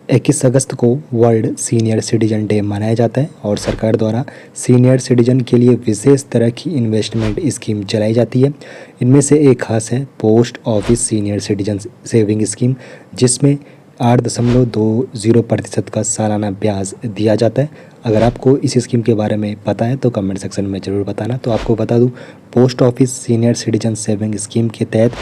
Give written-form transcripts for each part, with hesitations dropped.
21 अगस्त को world senior citizen day मनाया जाता है और सरकार द्वारा सीनियर सिटीजन के लिए विशेष तरह की इन्वेस्टमेंट स्कीम चलाई जाती है। इनमें से एक खास है post office senior citizen saving scheme, जिसमें 8.20% का सालाना ब्याज दिया जाता है। अगर आपको इस स्कीम के बारे में पता है तो कमेंट सेक्शन में ज़रूर बताना। तो आपको बता दूं, post office senior citizen saving scheme के तहत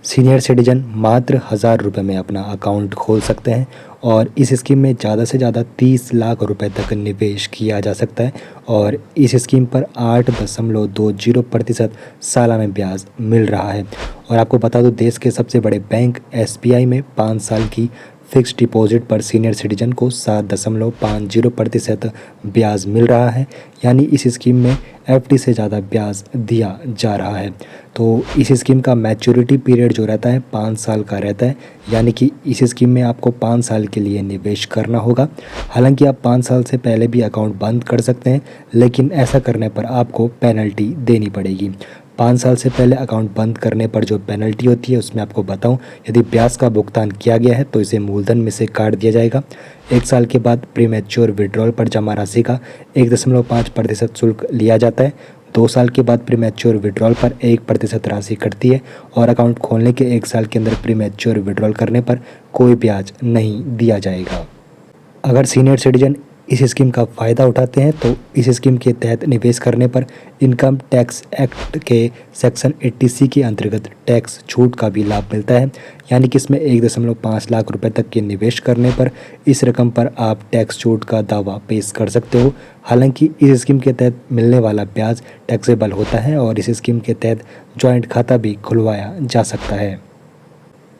सीनियर सिटीजन मात्र 1,000 रुपये में अपना अकाउंट खोल सकते हैं और इस स्कीम में ज़्यादा से ज़्यादा 30 लाख रुपए तक निवेश किया जा सकता है और इस स्कीम पर 8.20% सालाना ब्याज मिल रहा है। और आपको बता दूं, देश के सबसे बड़े बैंक SBI में 5 साल की फिक्स्ड डिपॉजिट पर सीनियर सिटीजन को 7.50% ब्याज मिल रहा है, यानी इस स्कीम में FD से ज़्यादा ब्याज दिया जा रहा है। तो इस स्कीम का मैच्योरिटी पीरियड जो रहता है 5 साल का रहता है, यानी कि इस स्कीम में आपको 5 साल के लिए निवेश करना होगा। हालांकि आप 5 साल से पहले भी अकाउंट बंद कर सकते हैं, लेकिन ऐसा करने पर आपको पेनल्टी देनी पड़ेगी। 5 साल से पहले अकाउंट बंद करने पर जो पेनल्टी होती है उसमें आपको बताऊं, यदि ब्याज का भुगतान किया गया है तो इसे मूलधन में से काट दिया जाएगा। 1 साल के बाद प्रीमैच्योर विड्रॉल पर जमा राशि का 1.5% शुल्क लिया जाता है। 2 साल के बाद प्रीमैच्योर विड्रॉल पर 1% राशि कटती है और अकाउंट खोलने के 1 साल के अंदर प्रीमैच्योर विड्रॉल करने पर कोई ब्याज नहीं दिया जाएगा। अगर सीनियर सिटीजन इस स्कीम का फ़ायदा उठाते हैं तो इस स्कीम के तहत निवेश करने पर इनकम टैक्स एक्ट के सेक्शन 80C के अंतर्गत टैक्स छूट का भी लाभ मिलता है, यानी कि इसमें 1.5 लाख रुपए तक के निवेश करने पर इस रकम पर आप टैक्स छूट का दावा पेश कर सकते हो। हालांकि इस स्कीम के तहत मिलने वाला ब्याज टैक्सेबल होता है और इस स्कीम के तहत जॉइंट खाता भी खुलवाया जा सकता है।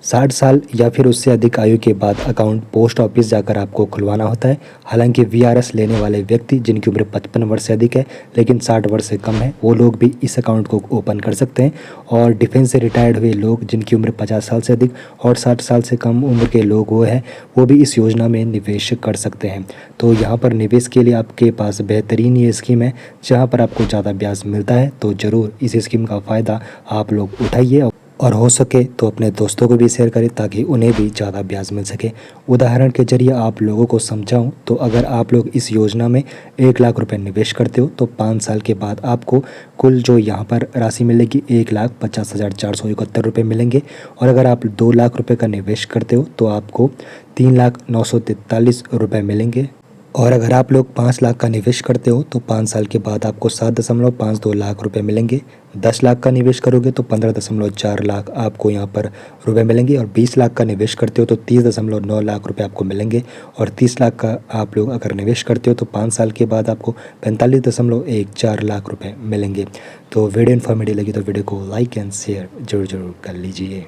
60 साल या फिर उससे अधिक आयु के बाद अकाउंट पोस्ट ऑफिस जाकर आपको खुलवाना होता है। हालांकि VRS लेने वाले व्यक्ति जिनकी उम्र 55 वर्ष से अधिक है लेकिन 60 वर्ष से कम है, वो लोग भी इस अकाउंट को ओपन कर सकते हैं। और डिफेंस से रिटायर्ड हुए लोग जिनकी उम्र 50 साल से अधिक और 60 साल से कम उम्र के लोग वो भी इस योजना में निवेश कर सकते हैं। तो यहाँ पर निवेश के लिए आपके पास बेहतरीन ये स्कीम है जहाँ पर आपको ज़्यादा ब्याज मिलता है। तो ज़रूर इस स्कीम का फ़ायदा आप लोग उठाइए और हो सके तो अपने दोस्तों को भी शेयर करें ताकि उन्हें भी ज़्यादा ब्याज मिल सके। उदाहरण के जरिए आप लोगों को समझाऊं तो अगर आप लोग इस योजना में 1 लाख रुपए निवेश करते हो तो 5 साल के बाद आपको कुल जो यहाँ पर राशि मिलेगी 1,50,471 रुपये मिलेंगे। और अगर आप 2 लाख रुपये का निवेश करते हो तो आपको 3,09,43 रुपये मिलेंगे। और अगर आप लोग 5 लाख का निवेश करते हो तो 5 साल के बाद आपको 7.52 लाख रुपए मिलेंगे। 10 लाख का निवेश करोगे तो 15.4 लाख आपको यहाँ पर रुपए मिलेंगे। और 20 लाख का निवेश करते हो तो 30.9 लाख रुपए आपको मिलेंगे। और 30 लाख का आप लोग अगर निवेश करते हो तो 5 साल के बाद आपको 45.14 लाख रुपए मिलेंगे। तो वीडियो इन्फॉर्मेटिव लगी तो वीडियो को लाइक एंड शेयर जरूर कर लीजिए।